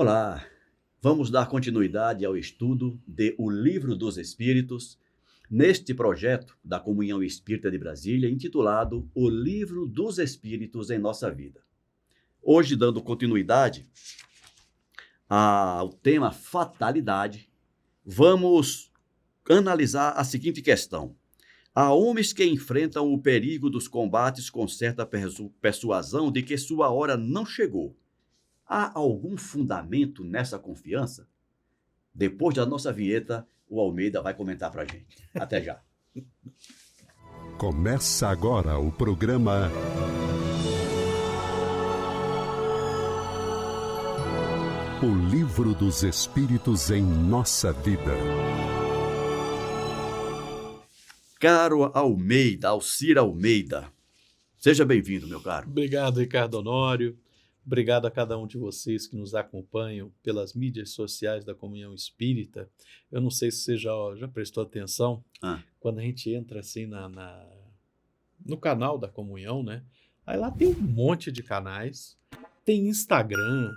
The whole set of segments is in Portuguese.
Olá, vamos dar continuidade ao estudo de O Livro dos Espíritos, neste projeto da Comunhão Espírita de Brasília, intitulado O Livro dos Espíritos em Nossa Vida. Hoje, dando continuidade ao tema fatalidade, vamos analisar a seguinte questão. Há homens que enfrentam o perigo dos combates com certa persuasão de que sua hora não chegou. Há algum fundamento nessa confiança? Depois da nossa vinheta, o Almeida vai comentar para a gente. Até já. Começa agora o programa O Livro dos Espíritos em Nossa Vida. Caro Almeida, Alcir Almeida, seja bem-vindo, meu caro. Obrigado, Ricardo Honório. Obrigado a cada um de vocês que nos acompanham pelas mídias sociais da Comunhão Espírita. Eu não sei se você já prestou atenção, quando a gente entra assim no canal da Comunhão, né? Aí lá tem um monte de canais, tem Instagram,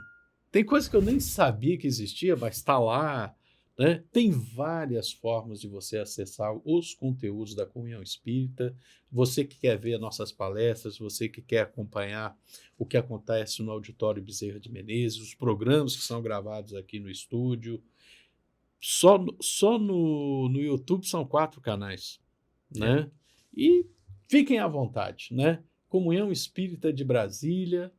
tem coisa que eu nem sabia que existia, mas está lá, né? Tem várias formas de você acessar os conteúdos da Comunhão Espírita. Você que quer ver nossas palestras, você que quer acompanhar o que acontece no Auditório Bezerra de Menezes, os programas que são gravados aqui no estúdio. Só no YouTube são 4 canais, né? E fiquem à vontade, né? Comunhão Espírita de Brasília,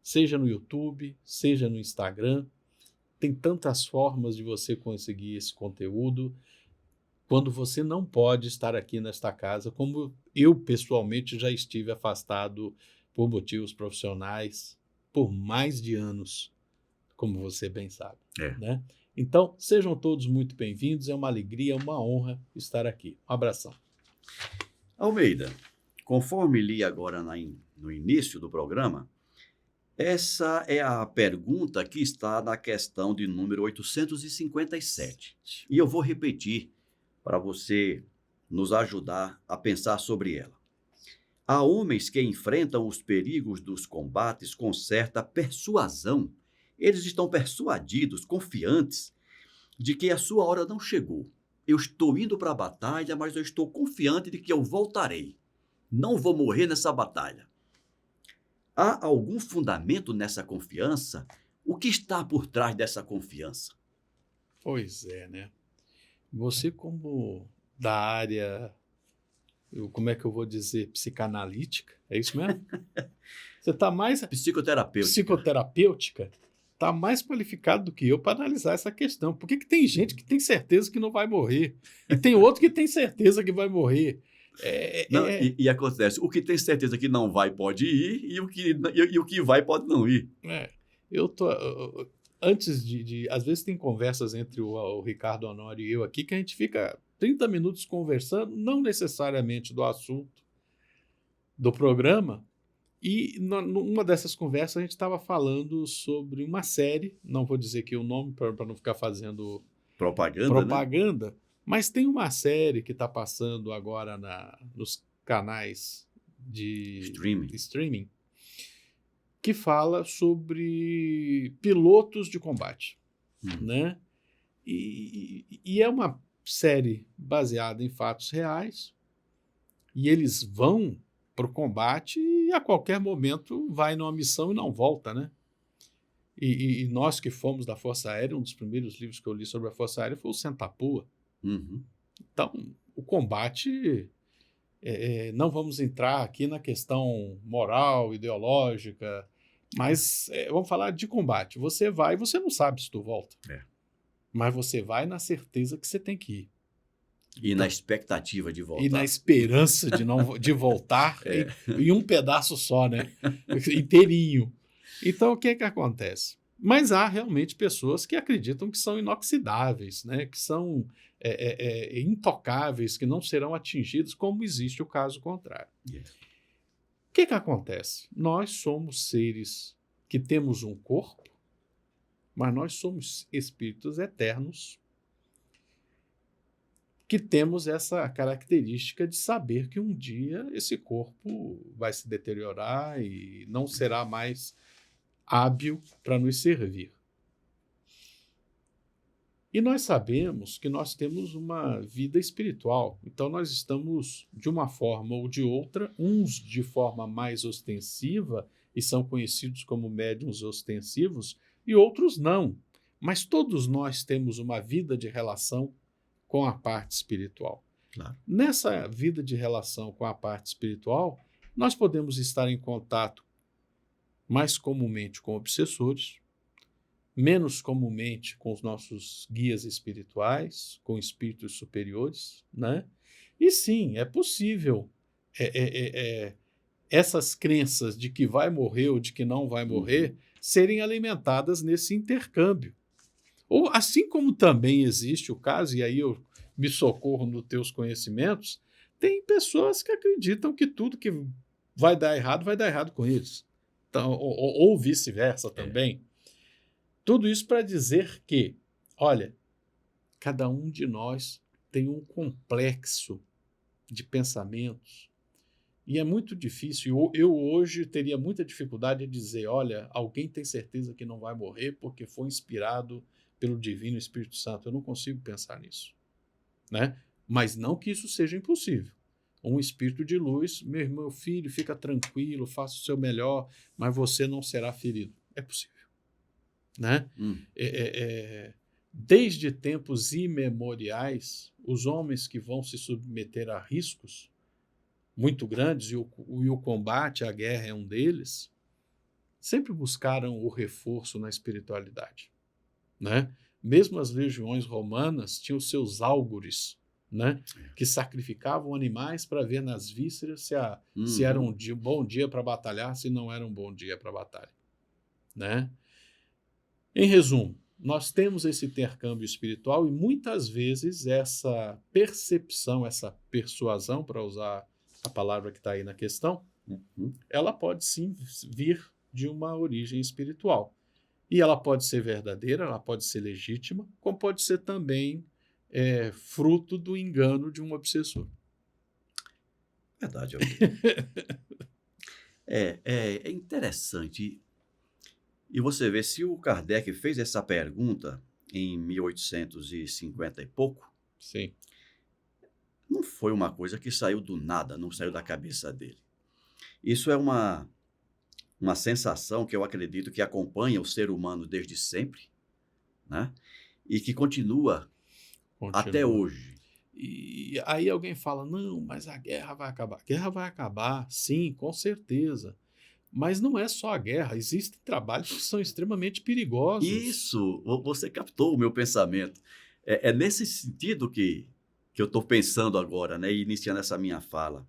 seja no YouTube, seja no Instagram. Tem tantas formas de você conseguir esse conteúdo quando você não pode estar aqui nesta casa, como eu pessoalmente já estive afastado por motivos profissionais por mais de anos, como você bem sabe, né? Então, sejam todos muito bem-vindos, é uma alegria, uma honra estar aqui. Um abração. Almeida, conforme li agora no início do programa, essa é a pergunta que está na questão de número 857. E eu vou repetir para você nos ajudar a pensar sobre ela. Há homens que enfrentam os perigos dos combates com certa persuasão. Eles estão persuadidos, confiantes, de que a sua hora não chegou. Eu estou indo para a batalha, mas eu estou confiante de que eu voltarei. Não vou morrer nessa batalha. Há algum fundamento nessa confiança? O que está por trás dessa confiança? Pois é, né? Você como da área, como é que eu vou dizer, psicanalítica, é isso mesmo? Você está mais... Psicoterapêutica, está mais qualificado do que eu para analisar essa questão. Por que tem gente que tem certeza que não vai morrer? E tem outro que tem certeza que vai morrer? E acontece, o que tem certeza que não vai pode ir e o que vai pode não ir. Antes às vezes tem conversas entre o Ricardo Honório e eu aqui que a gente fica 30 minutos conversando, não necessariamente do assunto do programa, e numa dessas conversas a gente estava falando sobre uma série, não vou dizer aqui o nome para não ficar fazendo propaganda, né? Mas tem uma série que está passando agora nos canais de streaming que fala sobre pilotos de combate, né? E é uma série baseada em fatos reais e eles vão para o combate e a qualquer momento vai numa missão e não volta, né? E nós que fomos da Força Aérea, um dos primeiros livros que eu li sobre a Força Aérea foi o Sentapua. Então, o combate, não vamos entrar aqui na questão moral, ideológica, mas vamos falar de combate. Você vai e você não sabe se tu volta, mas você vai na certeza que você tem que ir. E na expectativa de voltar. E na esperança de voltar em um pedaço só, né? Inteirinho. Então, o que acontece? Mas há realmente pessoas que acreditam que são inoxidáveis, né? Que são intocáveis, que não serão atingidos, como existe o caso contrário. O que acontece? Nós somos seres que temos um corpo, mas nós somos espíritos eternos que temos essa característica de saber que um dia esse corpo vai se deteriorar e não será mais hábil para nos servir. E nós sabemos que nós temos uma vida espiritual, então nós estamos, de uma forma ou de outra, uns de forma mais ostensiva, e são conhecidos como médiuns ostensivos, e outros não. Mas todos nós temos uma vida de relação com a parte espiritual. Claro. Nessa vida de relação com a parte espiritual, nós podemos estar em contato mais comumente com obsessores, menos comumente com os nossos guias espirituais, com espíritos superiores, né? E sim, é possível essas crenças de que vai morrer ou de que não vai morrer serem alimentadas nesse intercâmbio. Ou assim como também existe o caso, e aí eu me socorro nos teus conhecimentos, tem pessoas que acreditam que tudo que vai dar errado com eles. Então, ou vice-versa também. Tudo isso para dizer que, olha, cada um de nós tem um complexo de pensamentos e é muito difícil. Eu hoje teria muita dificuldade de dizer, olha, alguém tem certeza que não vai morrer porque foi inspirado pelo Divino Espírito Santo. Eu não consigo pensar nisso, né? Mas não que isso seja impossível. Um espírito de luz, meu filho, fica tranquilo, faça o seu melhor, mas você não será ferido. É possível. Né? Desde tempos imemoriais, os homens que vão se submeter a riscos muito grandes, e o combate, a guerra é um deles, sempre buscaram o reforço na espiritualidade. Né? Mesmo as legiões romanas tinham seus álgures, né? Que sacrificavam animais para ver nas vísceras se era um bom dia para batalhar, se não era um bom dia para batalha. Né? Em resumo, nós temos esse intercâmbio espiritual e muitas vezes essa percepção, essa persuasão, para usar a palavra que está aí na questão, ela pode sim vir de uma origem espiritual. E ela pode ser verdadeira, ela pode ser legítima, como pode ser também fruto do engano de um obsessor. Verdade. É interessante. E você vê, se o Kardec fez essa pergunta em 1850 e pouco, sim, não foi uma coisa que saiu do nada, não saiu da cabeça dele. Isso é uma sensação que eu acredito que acompanha o ser humano desde sempre, né? E que continua até hoje. E aí alguém fala, não, mas a guerra vai acabar. A guerra vai acabar, sim, com certeza. Mas não é só a guerra, existem trabalhos que são extremamente perigosos. Isso, você captou o meu pensamento. É nesse sentido que eu estou pensando agora, né, iniciando essa minha fala.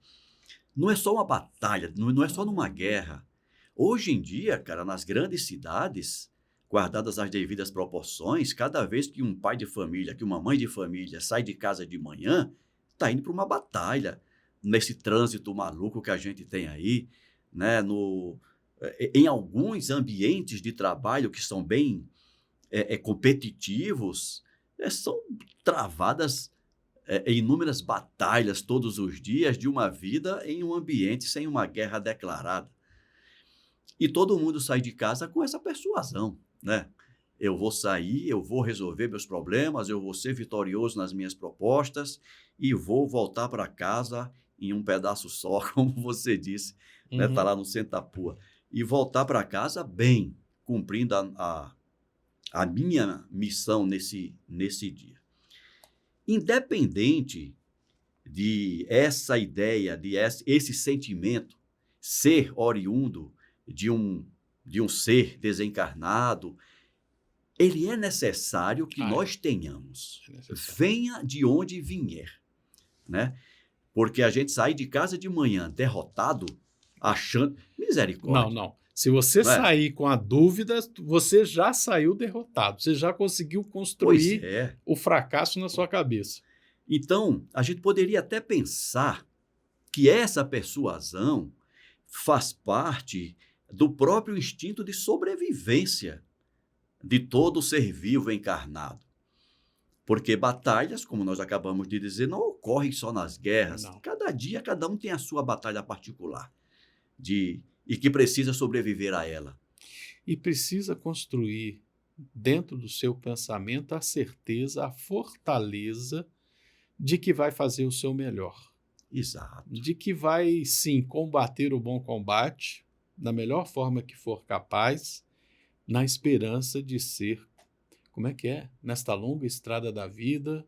Não é só uma batalha, não é só numa guerra. Hoje em dia, cara, nas grandes cidades, guardadas as devidas proporções, cada vez que um pai de família, que uma mãe de família sai de casa de manhã, está indo para uma batalha, nesse trânsito maluco que a gente tem aí, né, em alguns ambientes de trabalho que são bem competitivos, são travadas inúmeras batalhas todos os dias de uma vida em um ambiente sem uma guerra declarada. E todo mundo sai de casa com essa persuasão, né? Eu vou sair, eu vou resolver meus problemas, eu vou ser vitorioso nas minhas propostas e vou voltar para casa em um pedaço só, como você disse, né? Tá lá no centro da pua. E voltar para casa bem, cumprindo a minha missão nesse dia. Independente de essa ideia, de esse sentimento ser oriundo de um ser desencarnado, ele é necessário que nós tenhamos. Venha de onde vier, né? Porque a gente sai de casa de manhã derrotado, achando... Misericórdia. Não. Se você sair com a dúvida, você já saiu derrotado. Você já conseguiu construir o fracasso na sua cabeça. Então, a gente poderia até pensar que essa persuasão faz parte do próprio instinto de sobrevivência de todo ser vivo encarnado. Porque batalhas, como nós acabamos de dizer, não ocorrem só nas guerras. Não. Cada dia, cada um tem a sua batalha particular e que precisa sobreviver a ela. E precisa construir dentro do seu pensamento a certeza, a fortaleza de que vai fazer o seu melhor. Exato. De que vai, sim, combater o bom combate da melhor forma que for capaz, na esperança de ser, como é que é? Nesta longa estrada da vida,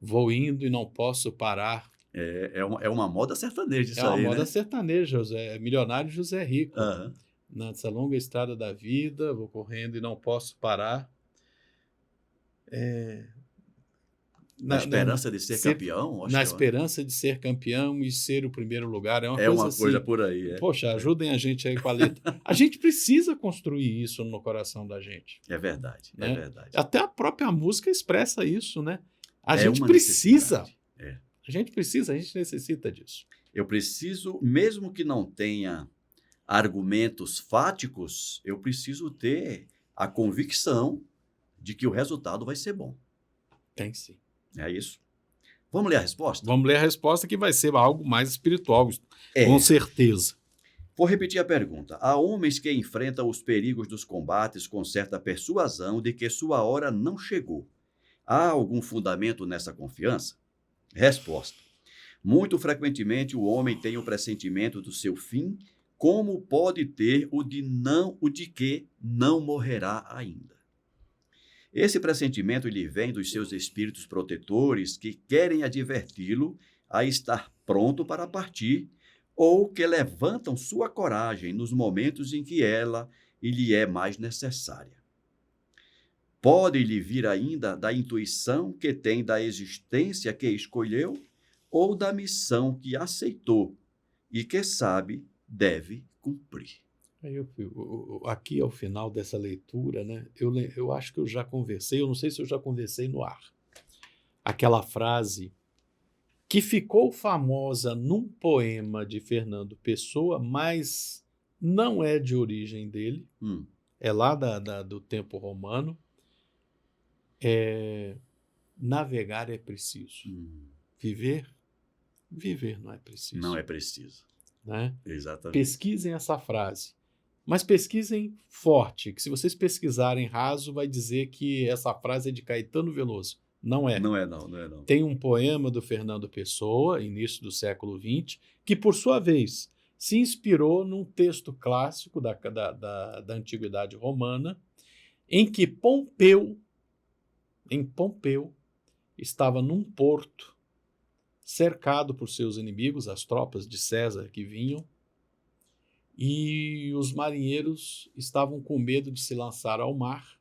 vou indo e não posso parar. É uma moda sertaneja isso É uma aí, moda né? sertaneja, milionário José Rico. Aham. Nessa longa estrada da vida, vou correndo e não posso parar. Na esperança de ser campeão, acho Na que esperança de ser campeão e ser o primeiro lugar. É uma é coisa uma coisa assim. por aí. Poxa, ajudem a gente aí com a letra. A gente precisa construir isso no coração da gente. É verdade, né? é verdade. Até a própria música expressa isso, né? A É gente uma precisa. necessidade. É. A gente precisa, a gente necessita disso. Eu preciso, mesmo que não tenha argumentos fáticos, eu preciso ter a convicção de que o resultado vai ser bom. Tem sim. É isso? Vamos ler a resposta? Vamos ler a resposta que vai ser algo mais espiritual, É. com certeza. Vou repetir a pergunta. Há homens que enfrentam os perigos dos combates com certa persuasão de que sua hora não chegou. Há algum fundamento nessa confiança? Resposta. Muito frequentemente o homem tem o pressentimento do seu fim, como pode ter o de que não morrerá ainda. Esse pressentimento lhe vem dos seus espíritos protetores que querem adverti-lo a estar pronto para partir ou que levantam sua coragem nos momentos em que ela lhe é mais necessária. Pode lhe vir ainda da intuição que tem da existência que escolheu ou da missão que aceitou e que sabe deve cumprir. Aqui ao final dessa leitura, né, eu acho que eu já conversei, eu não sei se eu já conversei no ar, aquela frase que ficou famosa num poema de Fernando Pessoa, mas não é de origem dele, é lá do tempo romano. Navegar é preciso. Viver não é preciso. Não é preciso. Né? Exatamente. Pesquisem essa frase. Mas pesquisem forte, que se vocês pesquisarem raso, vai dizer que essa frase é de Caetano Veloso. Não é. Não é não. Tem um poema do Fernando Pessoa, início do século XX, que, por sua vez, se inspirou num texto clássico da Antiguidade Romana, em que Pompeu estava num porto, cercado por seus inimigos, as tropas de César que vinham, e os marinheiros estavam com medo de se lançar ao mar,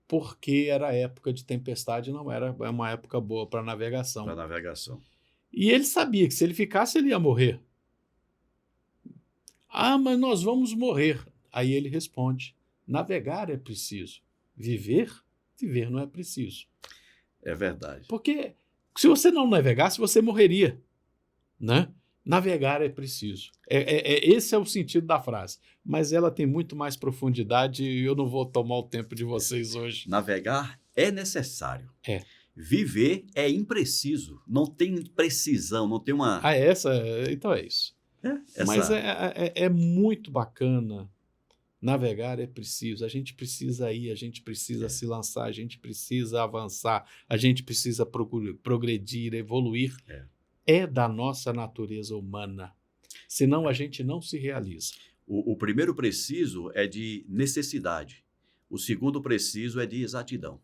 porque era época de tempestade, não era uma época boa para navegação. Para navegação. E ele sabia que se ele ficasse, ele ia morrer. Ah, mas nós vamos morrer. Aí ele responde, navegar é preciso. Viver não é preciso. É verdade. Porque se você não navegasse, você morreria, né? Navegar é preciso. Esse é o sentido da frase. Mas ela tem muito mais profundidade e eu não vou tomar o tempo de vocês hoje. Navegar é necessário. É. Viver é impreciso. Não tem precisão, não tem uma... Então é isso. Essa... Mas é muito bacana. Navegar é preciso. A gente precisa ir, a gente precisa se lançar, a gente precisa avançar, a gente precisa progredir, evoluir. É da nossa natureza humana. Senão a gente não se realiza. O primeiro preciso é de necessidade. O segundo preciso é de exatidão.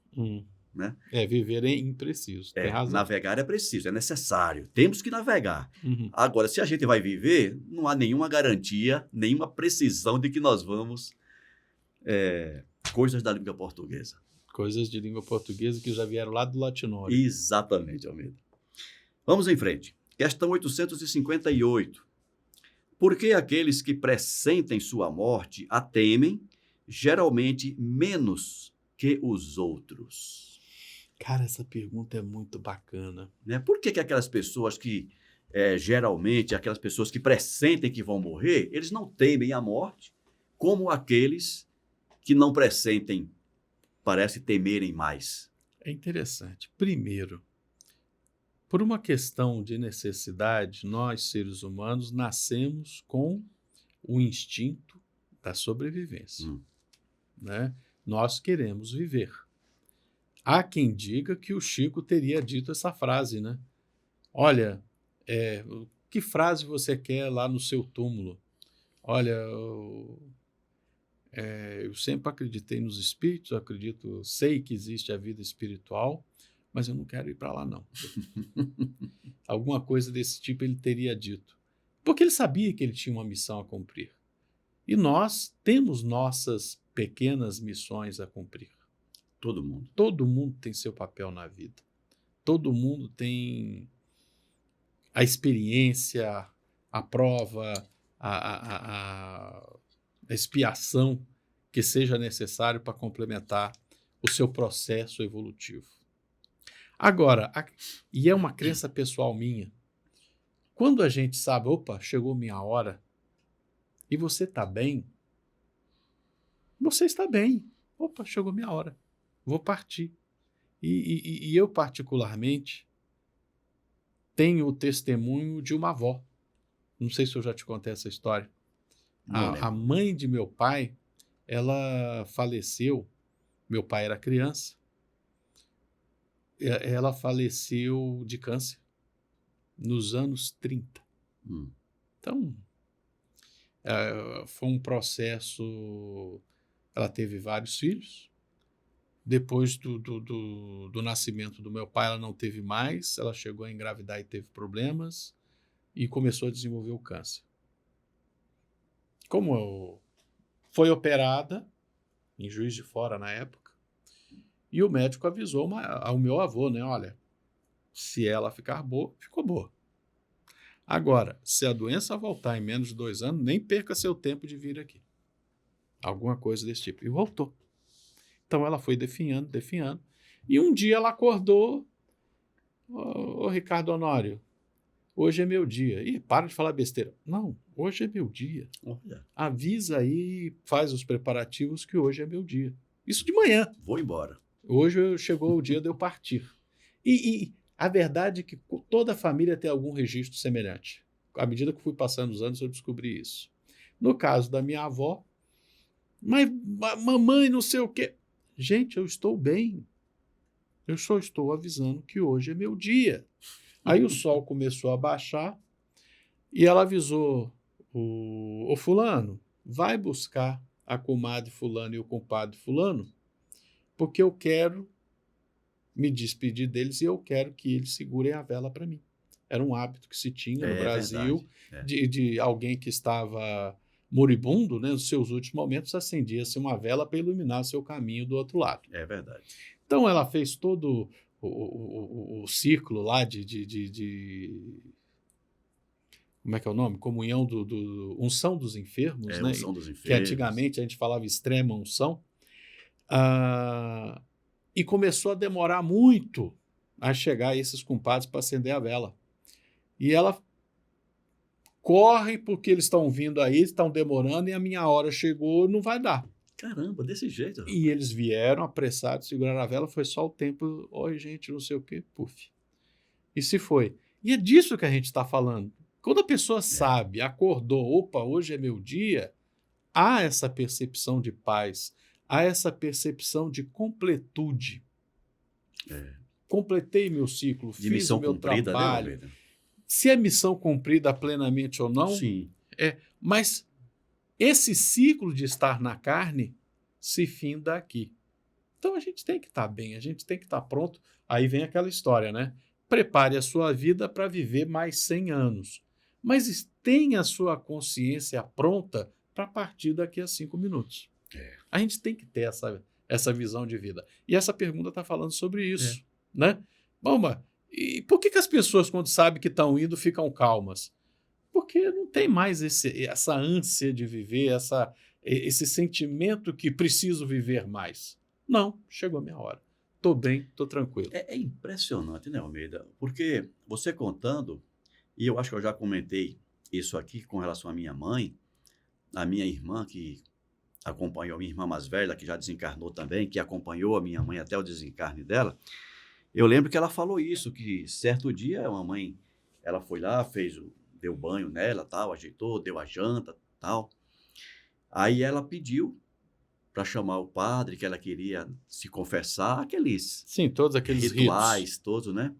Né? Viver é impreciso. Tem razão. Navegar é preciso, é necessário. Temos que navegar. Agora, se a gente vai viver, não há nenhuma garantia, nenhuma precisão de que nós vamos... coisas da língua portuguesa. Coisas de língua portuguesa que já vieram lá do latinório. Exatamente, Almeida. Vamos em frente. Questão 858. Por que aqueles que pressentem sua morte a temem, geralmente menos que os outros? Cara, essa pergunta é muito bacana. Né? Por que aquelas pessoas que, geralmente, aquelas pessoas que pressentem que vão morrer, eles não temem a morte, como aqueles que não pressentem, parece temerem mais? É interessante. Primeiro, por uma questão de necessidade, nós, seres humanos, nascemos com o instinto da sobrevivência. Né? nós queremos viver. Há quem diga que o Chico teria dito essa frase, né? Olha, que frase você quer lá no seu túmulo? Olha, eu sempre acreditei nos espíritos, sei que existe a vida espiritual, mas eu não quero ir para lá, não. Alguma coisa desse tipo ele teria dito. Porque ele sabia que ele tinha uma missão a cumprir. E nós temos nossas pequenas missões a cumprir. Todo mundo. Todo mundo tem seu papel na vida. Todo mundo tem a experiência, a prova, a expiação que seja necessário para complementar o seu processo evolutivo. Agora, e é uma crença pessoal minha, quando a gente sabe, opa, chegou minha hora, e você está bem, você está bem. Opa, chegou minha hora, vou partir. E eu, particularmente, tenho o testemunho de uma avó. Não sei se eu já te contei essa história. A mãe de meu pai, ela faleceu, meu pai era criança, ela faleceu de câncer nos anos 30. Então, foi um processo, ela teve vários filhos, depois do nascimento do meu pai ela não teve mais, ela chegou a engravidar e teve problemas e começou a desenvolver o câncer. Como foi operada em Juiz de Fora na época, e o médico avisou ao meu avô, né? Olha, se ela ficar boa, ficou boa. Agora, se a doença voltar em menos de 2 anos, nem perca seu tempo de vir aqui. Alguma coisa desse tipo. E voltou. Então ela foi definhando. E um dia ela acordou, ô Ricardo Honório, hoje é meu dia. Ih, para de falar besteira. Não, hoje é meu dia. Olha. Avisa aí, faz os preparativos que hoje é meu dia. Isso de manhã. Vou embora. Hoje chegou o dia de eu partir. E a verdade é que toda a família tem algum registro semelhante. À medida que fui passando os anos, eu descobri isso. No caso da minha avó, mas mamãe não sei o quê. Gente, eu estou bem. Eu só estou avisando que hoje é meu dia. Aí o sol começou a baixar e ela avisou o fulano, vai buscar a comadre fulano e o compadre fulano, porque eu quero me despedir deles e eu quero que eles segurem a vela para mim. Era um hábito que se tinha no Brasil, de alguém que estava moribundo, né, nos seus últimos momentos, acendia-se uma vela para iluminar seu caminho do outro lado. É verdade. Então ela fez todo o ciclo lá de como é que é o nome? Comunhão unção dos enfermos, né? Unção dos enfermos. Que antigamente a gente falava extrema unção. E começou a demorar muito a chegar esses compadres para acender a vela. E ela corre porque eles estão vindo aí, estão demorando e a minha hora chegou, não vai dar. Caramba, desse jeito. E eles vieram apressados, seguraram a vela, foi só o tempo, oi gente, não sei o quê, puf. E se foi. E é disso que a gente está falando. Quando a pessoa sabe, acordou, opa, hoje é meu dia, há essa percepção de paz, há essa percepção de completude. Completei meu ciclo, de fiz missão o meu cumprida, trabalho. Né, se é missão cumprida plenamente ou não, sim. Mas esse ciclo de estar na carne se finda aqui. Então a gente tem que estar bem, a gente tem que estar pronto. Aí vem aquela história, né? Prepare a sua vida para viver mais 100 anos. Mas tenha a sua consciência pronta para partir daqui a 5 minutos. A gente tem que ter essa visão de vida. E essa pergunta está falando sobre isso. Né? Bom, mas e por que as pessoas, quando sabem que estão indo, ficam calmas? Porque não tem mais essa ânsia de viver, esse sentimento que preciso viver mais. Não, chegou a minha hora. Estou bem, estou tranquilo. É impressionante, né, Almeida? Porque você contando, e eu acho que eu já comentei isso aqui com relação à minha mãe, a minha irmã que acompanhou, a minha irmã mais velha, que já desencarnou também, que acompanhou a minha mãe até o desencarne dela. Eu lembro que ela falou isso, que certo dia a mamãe, ela foi lá, deu banho nela, tal, ajeitou, deu a janta, tal. Aí ela pediu para chamar o padre, que ela queria se confessar, aqueles Sim, todos aqueles rituais ritos. todos, né?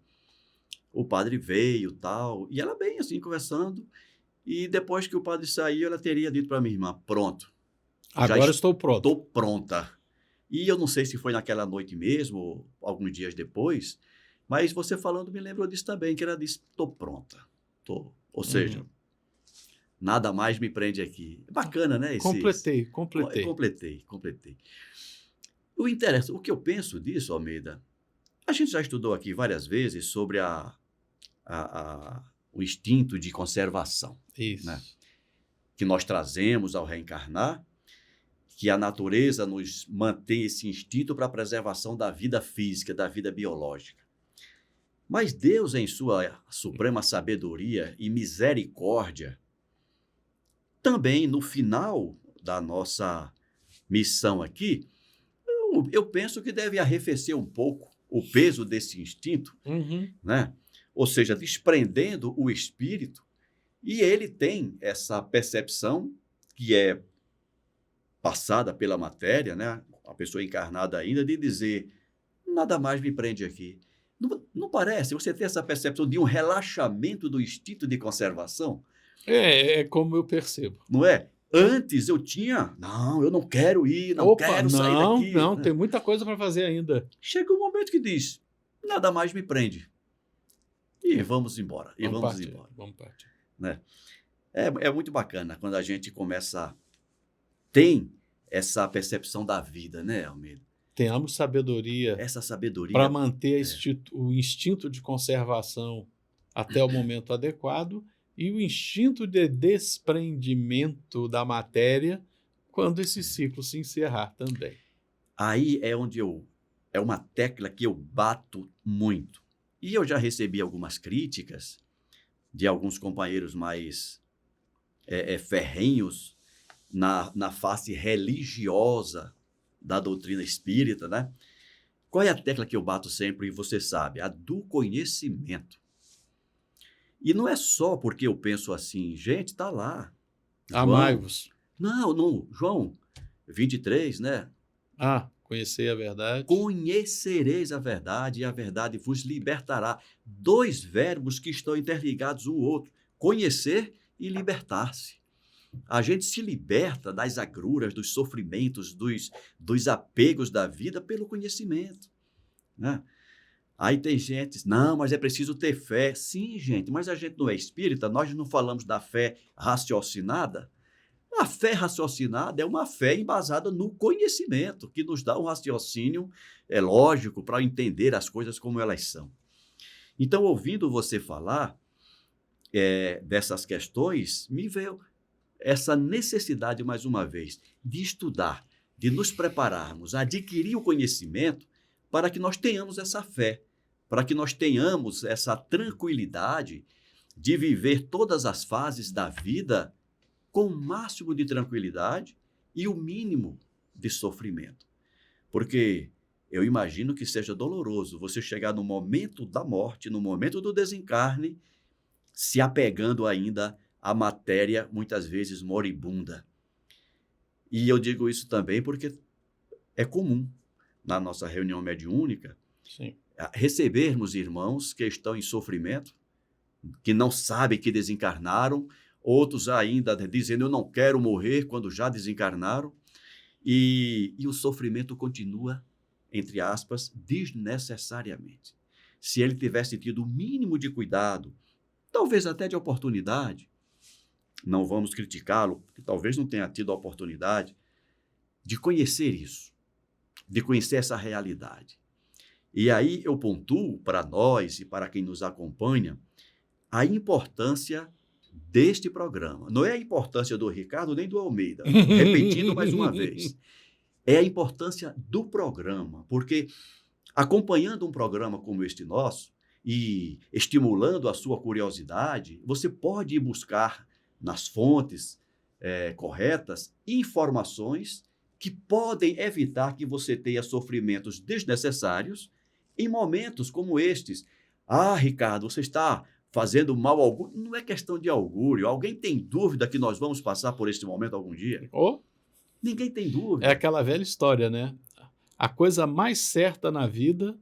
O padre veio, tal, e ela bem assim, conversando, e depois que o padre saiu, ela teria dito para minha irmã, pronto, já Agora estou pronto. estou pronta. E eu não sei se foi naquela noite mesmo, ou alguns dias depois, mas você falando me lembrou disso também, que ela disse, estou pronta. Ou seja, nada mais me prende aqui. Bacana, né? Completei. Completei. O que eu penso disso, Almeida, a gente já estudou aqui várias vezes sobre o instinto de conservação, Isso. né? Que nós trazemos ao reencarnar, que a natureza nos mantém esse instinto para a preservação da vida física, da vida biológica. Mas Deus, em sua suprema sabedoria e misericórdia, também no final da nossa missão aqui, eu penso que deve arrefecer um pouco o peso desse instinto, né? Ou seja, desprendendo o espírito, e ele tem essa percepção que é passada pela matéria, né? A pessoa encarnada ainda, de dizer, nada mais me prende aqui. Não parece? Você tem essa percepção de um relaxamento do instinto de conservação? É como eu percebo. Não é? Antes eu tinha, não, eu não quero ir, não quero sair daqui. Não, né? tem muita coisa para fazer ainda. Chega um momento que diz, nada mais me prende. E vamos embora. Vamos partir. Né? É muito bacana quando a gente tem essa percepção da vida, né, Almeida? Tenhamos sabedoria. Essa sabedoria. Para manter o instinto de conservação até o momento adequado e o instinto de desprendimento da matéria quando esse ciclo se encerrar também. Aí é onde é uma tecla que eu bato muito. E eu já recebi algumas críticas de alguns companheiros mais ferrenhos na face religiosa da doutrina espírita, né? Qual é a tecla que eu bato sempre, e você sabe? A do conhecimento. E não é só porque eu penso assim, gente, está lá. Amai-vos. Não, João 23, né? Conhecer a verdade. Conhecereis a verdade e a verdade vos libertará. 2 verbos que estão interligados um ao outro. Conhecer e libertar-se. A gente se liberta das agruras, dos sofrimentos, dos apegos da vida pelo conhecimento, né? Aí tem gente, não, mas é preciso ter fé. Sim, gente, mas a gente não é espírita, nós não falamos da fé raciocinada. A fé raciocinada é uma fé embasada no conhecimento, que nos dá um raciocínio lógico para entender as coisas como elas são. Então, ouvindo você falar dessas questões, me veio essa necessidade, mais uma vez, de estudar, de nos prepararmos, adquirir o conhecimento para que nós tenhamos essa fé, para que nós tenhamos essa tranquilidade de viver todas as fases da vida com o máximo de tranquilidade e o mínimo de sofrimento. Porque eu imagino que seja doloroso você chegar no momento da morte, no momento do desencarne, se apegando ainda à matéria, muitas vezes moribunda. E eu digo isso também porque é comum, na nossa reunião mediúnica, Sim. recebermos irmãos que estão em sofrimento, que não sabem que desencarnaram, outros ainda dizendo, eu não quero morrer, quando já desencarnaram, e o sofrimento continua, entre aspas, desnecessariamente. Se ele tivesse tido o mínimo de cuidado, talvez até de oportunidade, não vamos criticá-lo, porque talvez não tenha tido a oportunidade de conhecer isso, de conhecer essa realidade. E aí eu pontuo para nós e para quem nos acompanha a importância deste programa. Não é a importância do Ricardo nem do Almeida, repetindo mais uma vez. É a importância do programa, porque acompanhando um programa como este nosso e estimulando a sua curiosidade, você pode ir buscar nas fontes corretas informações que podem evitar que você tenha sofrimentos desnecessários em momentos como estes. Ricardo, você está fazendo mal ao augúrio. Não é questão de augúrio. Alguém tem dúvida que nós vamos passar por este momento algum dia? Ninguém tem dúvida. É aquela velha história, né? A coisa mais certa na vida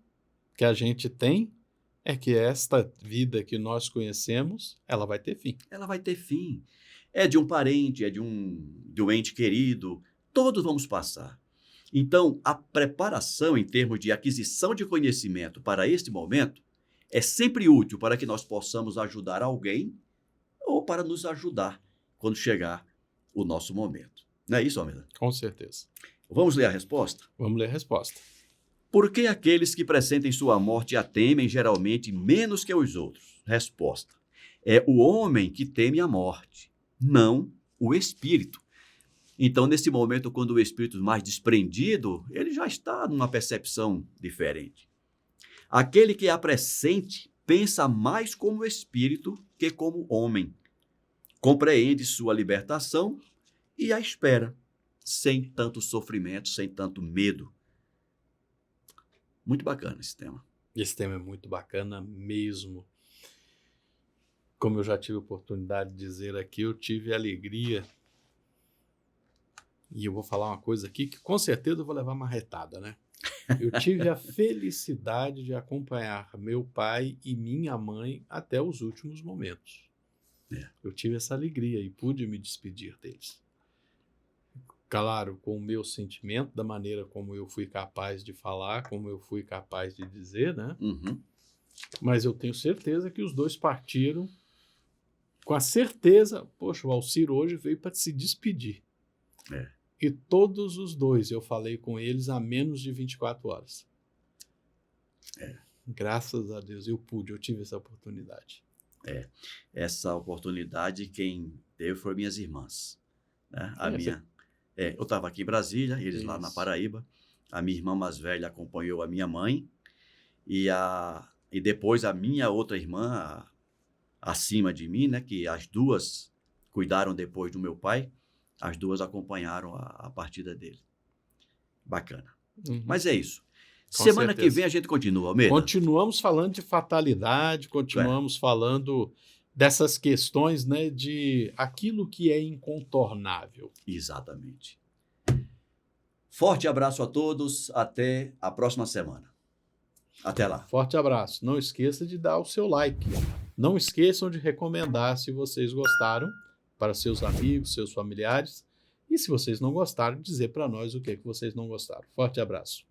que a gente tem é que esta vida que nós conhecemos, ela vai ter fim. Ela vai ter fim. É de um parente, é de um ente querido, todos vamos passar. Então, a preparação em termos de aquisição de conhecimento para este momento é sempre útil para que nós possamos ajudar alguém ou para nos ajudar quando chegar o nosso momento. Não é isso, Almeida? Com certeza. Vamos ler a resposta? Vamos ler a resposta. Por que aqueles que pressentem sua morte a temem geralmente menos que os outros? Resposta. É o homem que teme a morte, não o espírito. Então, nesse momento, quando o espírito mais desprendido, ele já está numa percepção diferente. Aquele que a pressente pensa mais como espírito que como homem. Compreende sua libertação e a espera, sem tanto sofrimento, sem tanto medo. Muito bacana esse tema. Esse tema é muito bacana mesmo. Como eu já tive a oportunidade de dizer aqui, eu tive a alegria, e eu vou falar uma coisa aqui que com certeza eu vou levar uma retada, né? Eu tive a felicidade de acompanhar meu pai e minha mãe até os últimos momentos. Eu tive essa alegria e pude me despedir deles. Claro, com o meu sentimento, da maneira como eu fui capaz de falar, como eu fui capaz de dizer, né? Uhum. Mas eu tenho certeza que os dois partiram com a certeza, poxa, o Alcir hoje veio para se despedir. E todos os dois, eu falei com eles há menos de 24 horas. Graças a Deus, eu tive essa oportunidade. Essa oportunidade quem teve foram minhas irmãs. Né? Eu estava aqui em Brasília, eles lá na Paraíba. A minha irmã mais velha acompanhou a minha mãe e depois a minha outra irmã acima de mim, né, que as duas cuidaram depois do meu pai, as duas acompanharam a partida dele. Bacana. Uhum. Mas é isso. Com Semana certeza. que vem a gente continua, Almeida. Continuamos falando de fatalidade, continuamos falando dessas questões, né, de aquilo que é incontornável. Exatamente. Forte abraço a todos, até a próxima semana. Até lá. Forte abraço. Não esqueça de dar o seu like. Não esqueçam de recomendar se vocês gostaram para seus amigos, seus familiares. E se vocês não gostaram, dizer para nós o que vocês não gostaram. Forte abraço.